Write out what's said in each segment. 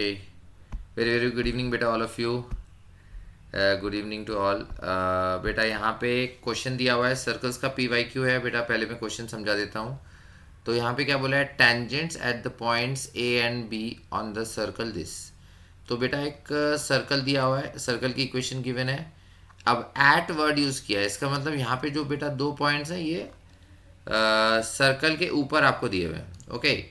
Very very good evening बेटा all of you. Good evening to all. बेटा यहाँ पे क्वेश्चन दिया हुआ है, सर्कल्स का पी वाई क्यू है बेटा। पहले मैं क्वेश्चन समझा देता हूँ। तो यहाँ पे क्या बोला है, tangents at the points A and be on the circle this. तो बेटा एक सर्कल दिया हुआ है, सर्कल की इक्वेशन गिवन है। अब एट वर्ड यूज़ किया है, इसका मतलब यहाँ पे जो बेटा दो पॉइंट्स हैं ये सर्कल के ऊपर आपको दिए हुए हैं। ओके,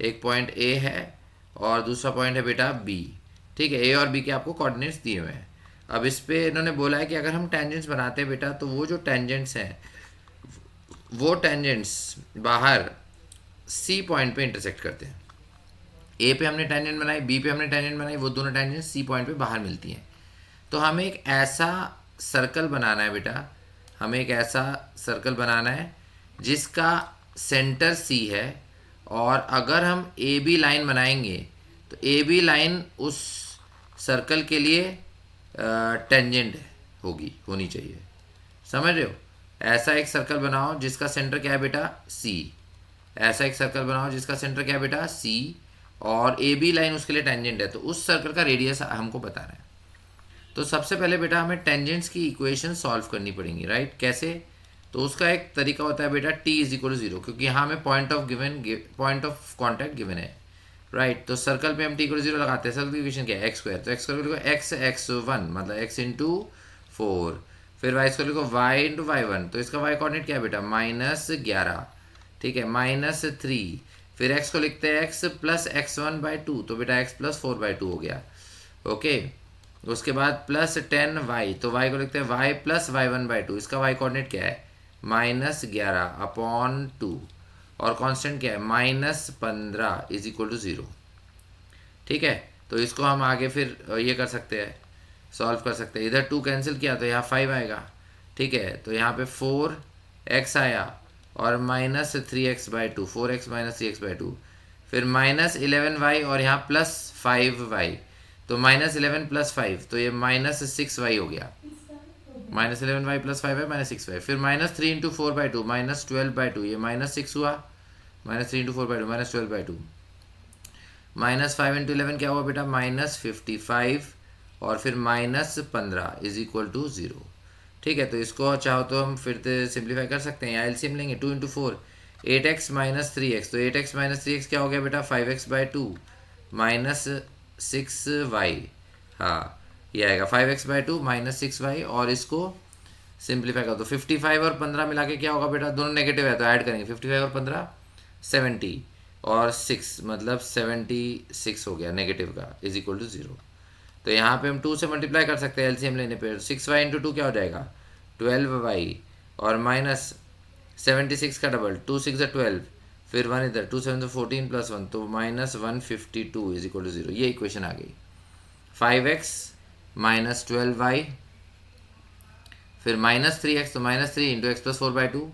एक पॉइंट ए है और दूसरा पॉइंट है बेटा बी। ठीक है, ए और बी के आपको कोऑर्डिनेट्स दिए हुए हैं। अब इस पे इन्होंने बोला है कि अगर हम टेंजेंट्स बनाते हैं बेटा, तो वो जो टेंजेंट्स हैं वो टेंजेंट्स बाहर सी पॉइंट पे इंटरसेक्ट करते हैं। ए पे हमने टेंजेंट बनाई, बी पे हमने टेंजेंट बनाई, वो दोनों टेंजेंट सी पॉइंट पे बाहर मिलती हैं। तो हमें एक ऐसा सर्कल बनाना है बेटा, हमें एक ऐसा सर्कल बनाना है जिसका सेंटर सी है, और अगर हम ए बी लाइन बनाएंगे तो ए बी लाइन उस सर्कल के लिए टेंजेंट होनी चाहिए। समझ रहे हो? ऐसा एक सर्कल बनाओ जिसका सेंटर क्या है बेटा, सी। ऐसा एक सर्कल बनाओ जिसका सेंटर क्या है बेटा, सी, और ए बी लाइन उसके लिए टेंजेंट है। तो उस सर्कल का रेडियस हमको बताना है। तो सबसे पहले बेटा हमें टेंजेंट्स की इक्वेशन सॉल्व करनी पड़ेंगी, राइट? कैसे? तो उसका एक तरीका होता है बेटा T is equal to zero, क्योंकि यहाँ हमें पॉइंट ऑफ कॉन्टैक्ट गिवन है, राइट? तो सर्कल पे हम टी इक्वल टू जीरो लगाते हैं। सर्कल की इक्वेशन क्या है, एक्स स्क्वायर। तो एक्स स्क्वायर लिखो एक्स वन, मतलब एक्स इंटू फोर। फिर वाई स्क्वायर लिखो वाई इंटू वाई वन। तो इसका वाई कोऑर्डिनेट क्या है बेटा, -11। ठीक है, -3। फिर एक्स को लिखते हैं x plus x one by two, तो बेटा एक्स प्लस 4/2 हो गया। ओके, उसके बाद +10y, तो y को लिखते हैं y प्लस y1/2। इसका y कोऑर्डिनेट क्या है, -11/2, और कांस्टेंट क्या है, -15 इज इक्वल टू 0। ठीक है, तो इसको हम आगे फिर ये कर सकते हैं, सॉल्व कर सकते हैं। इधर 2 कैंसिल किया तो यहाँ 5 आएगा। ठीक है, तो यहाँ पे 4x आया और -3x/2, 4x -3x/2। फिर -11y और यहाँ +5y, तो -11 + 5, तो ये -6y हो गया। -11y + 5 है -6y। फिर -3 इंटू 4/2 -12/2, ये -6 हुआ। -3 इंटू 4/2 -12/2। -5 इंटू 11 क्या हुआ बेटा, -55, और फिर -15 इज इक्वल टू 0। ठीक है, तो इसको चाहो तो हम फिर से सिंप्लीफाई कर सकते हैं, या एलसीएम लेंगे। 2 इंटू 4 8x -3x, तो 8x -3x क्या हो गया बेटा, 5x/2 -6y। हाँ, ये आएगा 5x/2 -6y, और इसको सिंप्लीफाई कर दो। 55 और 15 मिला के क्या होगा बेटा, दोनों नेगेटिव है तो ऐड करेंगे। 55 और 15 70, और 6 मतलब 76 हो गया नेगेटिव का, इज इक्वल टू 0। तो यहाँ पे हम 2 से मल्टीप्लाई कर सकते हैं एलसीएम लेने पे। 6y इंटू 2 क्या हो जाएगा, 12y, और -76 का डबल, 2 6 12, फिर 1 इधर, 2 7 14 + 1, तो -152 इज इक्वल टू 0। ये इक्वेशन आ गई। 5x -12y, फिर -3x, तो -3 into x + 4/2,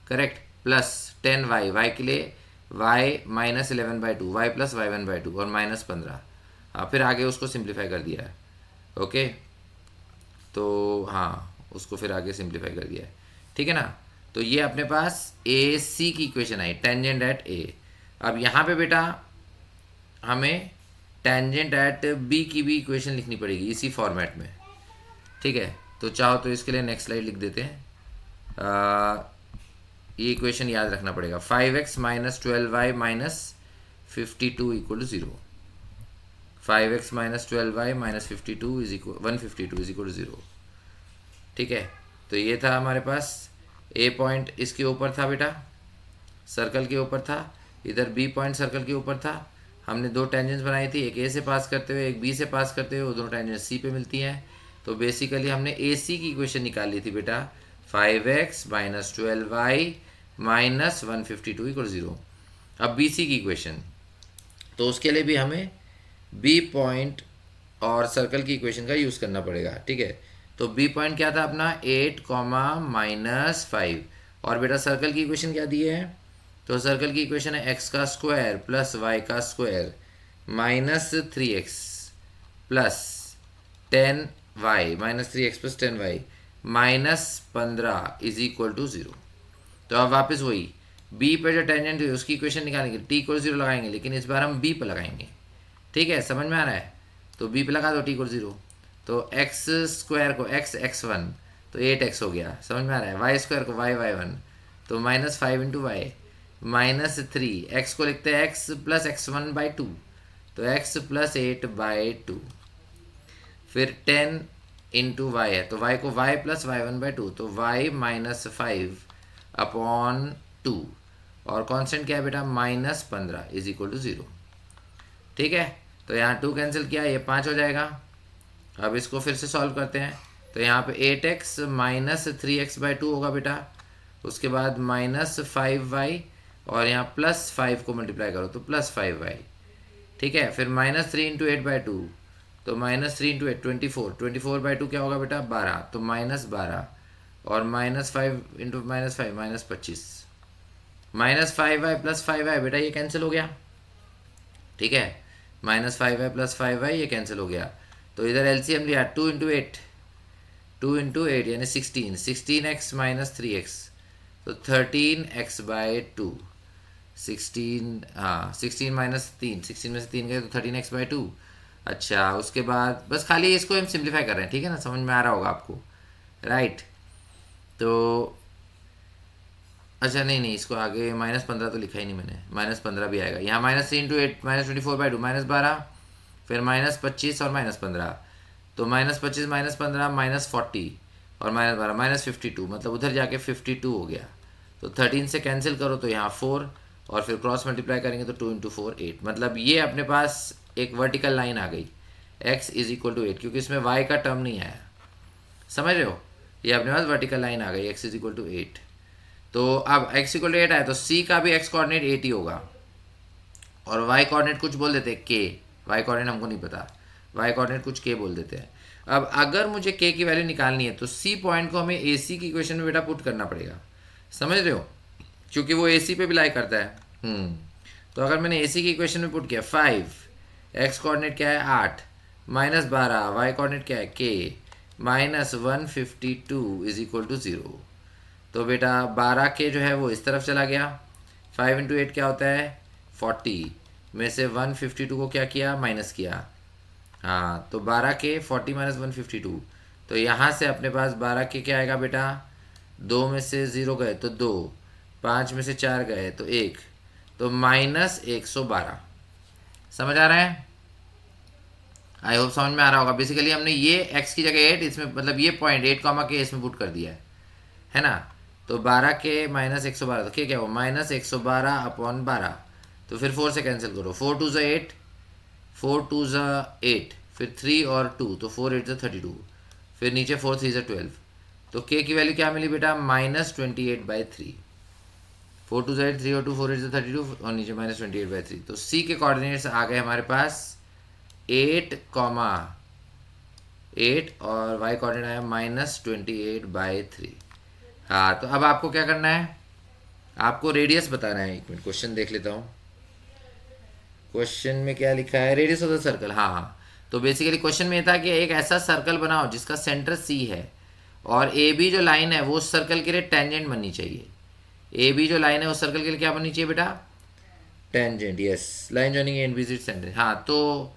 correct, plus 10y, y के लिए y -11/2, y प्लस y1/2, और -15। हाँ, फिर आगे उसको सिंप्लीफाई कर दिया है। ओके, तो हाँ, उसको फिर आगे सिंप्लीफाई कर दिया है। ठीक है ना? तो ये अपने पास ए सी की इक्वेशन आई, टेंजेंट एट ए। अब यहाँ पे बेटा हमें टेंजेंट एट बी की भी इक्वेशन लिखनी पड़ेगी इसी फॉर्मेट में। ठीक है, तो चाहो तो इसके लिए नेक्स्ट स्लाइड लिख देते हैं। ये इक्वेशन याद रखना पड़ेगा, 5x -12y -52 equal to 0। 5x -12y -52 is equal 152 is equal to 0। ठीक है, तो ये था हमारे पास ए पॉइंट, इसके ऊपर था बेटा, सर्कल के ऊपर था। इधर बी पॉइंट सर्कल के ऊपर था। हमने दो टेंजेंट्स बनाई थी, एक ए से पास करते हुए, एक बी से पास करते हुए, वो दोनों टेंजेंट्स सी पे मिलती हैं। तो बेसिकली हमने ए सी की इक्वेशन निकाल ली थी बेटा, 5x -12y -152 इक्वल 0। अब बी सी की इक्वेशन, तो उसके लिए भी हमें बी पॉइंट और सर्कल की इक्वेशन का यूज़ करना पड़ेगा। ठीक है, तो बी पॉइंट क्या था अपना, 8, -5, और बेटा सर्कल की इक्वेशन क्या दी है, तो सर्कल की इक्वेशन है x का स्क्वायर प्लस y का square -3x plus 10y, -3x plus 10y -15 is equal to 0। तो अब वापस वही b पे जो टेंजेंट है उसकी इक्वेशन निकालेंगे, t इक्वल 0 लगाएंगे, लेकिन इस बार हम b पे लगाएंगे। ठीक है, समझ में आ रहा है? तो बी पे लगा दो टी को 0, तो एक्स स्क्वायर को x1 तो 8x हो गया, समझ में आ रहा है? वाई स्क्वायर को y1 तो -5 इंटू वाई -3, एक्स को लिखते हैं x प्लस x1/2 तो x प्लस 8/2, फिर 10 इंटू वाई है तो y को y प्लस y1/2 तो y -5/2 और कांस्टेंट क्या है बेटा -15 इज इक्वल टू 0। ठीक है, तो यहाँ 2 कैंसिल किया, ये 5 हो जाएगा। अब इसको फिर से सॉल्व करते हैं, तो यहाँ पे 8x -3x/2 होगा बेटा, उसके बाद -5y और यहाँ +5 को मल्टीप्लाई करो तो +5y। ठीक है, फिर -3 इंटू 8/2 तो -3 इंटू 8 24/2 क्या होगा बेटा 12 तो -12 और -5 इंटू -5 -25 -5y + 5y बेटा ये कैंसिल हो गया। ठीक है, -5y + 5y ये कैंसिल हो गया, तो इधर एलसीएम लिया 2 इंटू 8 यानी 16x -3x तो 13x/2 16, हाँ 16 -3, 16 में से 3 गए तो 13x/2। अच्छा, उसके बाद बस खाली इसको हम सिंप्लीफाई कर रहे हैं, ठीक है ना, समझ में आ रहा होगा आपको, राइट? तो अच्छा नहीं, इसको आगे -15 तो लिखा ही नहीं मैंने, -15 भी आएगा यहाँ, -3 इंटू 8 -24/2 -12, फिर -25 और -15 तो -25 -15 -40 और -12 -52, मतलब उधर जाके 52 हो गया। तो 13 से कैंसिल करो तो यहाँ 4 और फिर क्रॉस मल्टीप्लाई करेंगे तो 2 इंटू 4 8, मतलब ये अपने पास एक वर्टिकल लाइन आ गई x इज इक्वल टू 8, क्योंकि इसमें y का टर्म नहीं आया, समझ रहे हो? ये अपने पास वर्टिकल लाइन आ गई x इज इक्वल टू 8। तो अब x इक्वल टू 8 आया तो c का भी x कोऑर्डिनेट 8 ही होगा और y कोऑर्डिनेट कुछ बोल देते हैं k, y कोऑर्डिनेट हमको नहीं पता, y कोऑर्डिनेट कुछ k बोल देते हैं। अब अगर मुझे k की वैल्यू निकालनी है तो c पॉइंट को हमें ac की इक्वेशन में बेटा पुट करना पड़ेगा, समझ रहे हो? क्योंकि वो AC पे भी लाई करता है। तो अगर मैंने AC की इक्वेशन में पुट किया 5, x कोऑर्डिनेट क्या है 8 -12, y कोऑर्डिनेट क्या है k -152 इज इक्वल टू 0, तो बेटा 12k जो है वो इस तरफ चला गया, 5 इंटू 8 क्या होता है 40 में से 152 को क्या किया माइनस किया, हाँ तो 12k 40 - 152, तो यहाँ से अपने पास 12k क्या आएगा बेटा, 2 में से 0 गए तो 2, 5 में से 4 गए तो 1, तो -112। समझ आ रहा है? आई होप समझ में आ रहा होगा। बेसिकली हमने ये x की जगह 8 इसमें, मतलब ये पॉइंट 8, k इसमें पुट कर दिया है ना? तो 12k -112 तो क्या हो -112/12, तो फिर 4 से कैंसिल करो, 4 2 ज़ा 8, 4 2 ज़ा 8, फिर 3 और 2 तो 4 8 ज़ा 32, फिर नीचे 4 3 ज़ा 12, तो k की वैल्यू क्या मिली बेटा -28/3, 4 2 ज़ा 8, 3 और 2 4 8 ज़ा 32 और नीचे -28/3। तो c के कोऑर्डिनेट्स आ गए हमारे पास 8, 8 और y कोऑर्डिनेट आया -28/3। हाँ, तो अब आपको क्या करना है, आपको रेडियस बताना है। एक मिनट क्वेश्चन देख लेता हूँ, क्वेश्चन में क्या लिखा है, रेडियस ऑफ द सर्कल। हाँ, तो बेसिकली क्वेश्चन में ये था कि एक ऐसा सर्कल बनाओ जिसका सेंटर C है और ए बी जो लाइन है वो उस सर्कल के लिए टेंजेंट बननी चाहिए। ए बी जो लाइन है उस सर्कल के लिए क्या बननी चाहिए बेटा, tangent. Yes, line joining A and B is tangent. हाँ, तो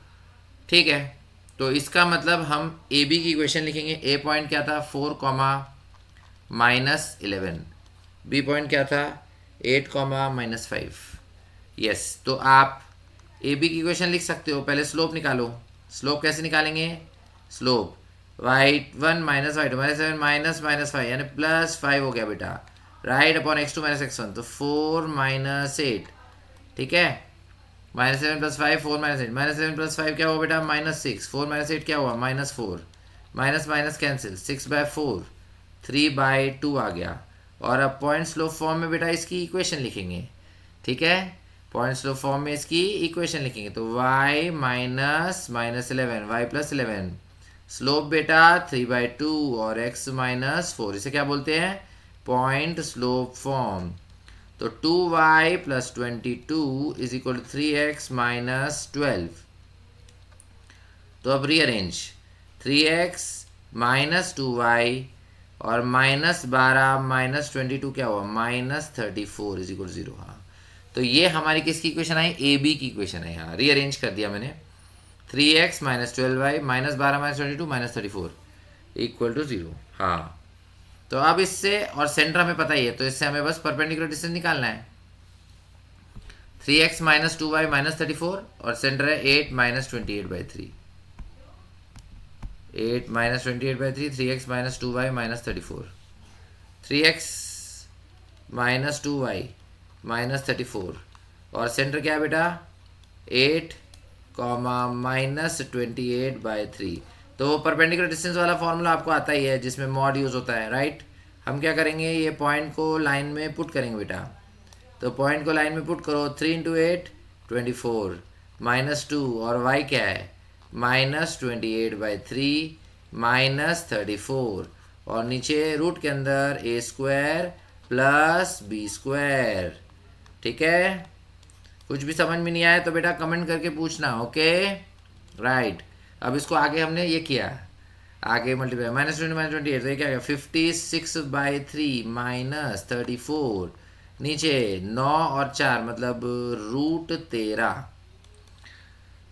ठीक है, तो इसका मतलब हम ए बी की इक्वेशन लिखेंगे। ए पॉइंट क्या था 4, -11, बी पॉइंट क्या था 8, -5। यस, तो आप ए बी की इक्वेशन लिख सकते हो। पहले स्लोप निकालो। स्लोप कैसे निकालेंगे, स्लोप y1 - y2 -7 -5 यानी +5 हो गया बेटा, राइट अपॉन x2 - x1 तो 4 - 8, ठीक है, -7 + 5 4 - 8, -7 + 5 क्या हुआ बेटा -6, 4 - 8 क्या हुआ -4, माइनस माइनस कैंसिल, 6/4 3/2 आ गया। और अब पॉइंट स्लोप फॉर्म में बेटा इसकी इक्वेशन लिखेंगे, ठीक है, पॉइंट स्लोप फॉर्म में इसकी इक्वेशन लिखेंगे तो y -11 y + 11 स्लोप बेटा 3/2 और x -4, इसे क्या बोलते हैं पॉइंट स्लोप फॉर्म। तो 2y + 22 is equal to 3x - 12। तो अब रीअरेंज 3x - 2y और -12 - 22 क्या हुआ -34 इज इक्वल 0। हाँ, तो ये हमारी किसकी इक्वेशन आई, ए बी की इक्वेशन है। हाँ, रीअरेंज कर दिया मैंने। 3x minus 12y minus 12 minus 22 minus 34 equal to 0। हाँ, तो अब इससे, और सेंटर हमें पता ही है, तो इससे हमें बस परपेंडिकुलर डिस्टेंस निकालना है। 3x माइनस 2y माइनस 34 और सेंटर है 8 minus 28/3। 8 minus 28/3, 3x minus 2y minus 34। 3x minus 2y minus 34 और सेंटर क्या है बेटा 8 कॉमा माइनस 28/3। तो परपेंडिकुलर डिस्टेंस वाला फॉर्मूला आपको आता ही है जिसमें मॉड यूज़ होता है, राइट। हम क्या करेंगे, ये पॉइंट को लाइन में पुट करेंगे बेटा। तो पॉइंट को लाइन में पुट करो, 3 इंटू 8 24 माइनस 2 और y क्या है माइनस 28/3 माइनस 34 और नीचे रूट के अंदर a² प्लस b²। ठीक है, कुछ भी समझ में नहीं आया तो बेटा कमेंट करके पूछना, ओके राइट। अब इसको आगे हमने ये किया, आगे मल्टीप्लाई माइनस 20 माइनस 28, तो ये क्या गया 56/3 माइनस 34, नीचे 9 और 4 मतलब रूट 13,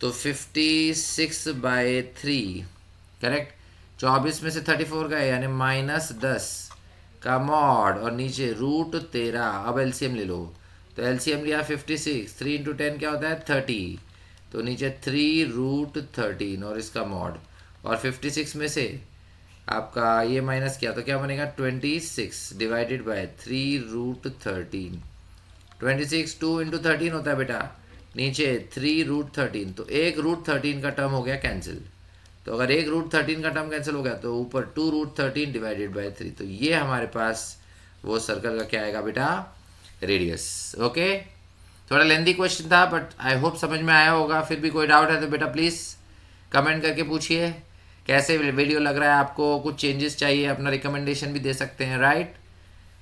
तो 56/3 करेक्ट। 24 में से 34 गए यानी माइनस 10 का मॉड और नीचे रूट 13। अब एलसीएम ले लो, तो एलसीएम लिया 56, 3 इंटू 10 क्या होता है 30, तो नीचे 3 रूट 13 और इसका मॉड, और 56 में से आपका ये माइनस किया तो क्या बनेगा 26 डिवाइडेड बाय 3 रूट 13। 26 2 इंटू 13 होता है बेटा, नीचे 3 रूट 13, तो एक रूट 13 का टर्म हो गया कैंसिल। तो अगर एक रूट 13 का टर्म कैंसिल हो गया तो ऊपर 2 रूट 13 डिवाइडेड बाय 3, तो ये हमारे पास वो सर्कल का क्या आएगा बेटा रेडियस। ओके, थोड़ा लेंदी क्वेश्चन था बट आई होप समझ में आया होगा। फिर भी कोई डाउट है तो बेटा प्लीज़ कमेंट करके पूछिए कैसे वीडियो लग रहा है आपको, कुछ चेंजेस चाहिए, अपना रिकमेंडेशन भी दे सकते हैं, राइट।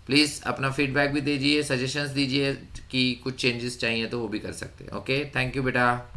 प्लीज़ अपना फीडबैक भी दीजिए, सजेशंस दीजिए कि कुछ चेंजेस चाहिए तो वो भी कर सकते हैं। ओके, थैंक यू बेटा।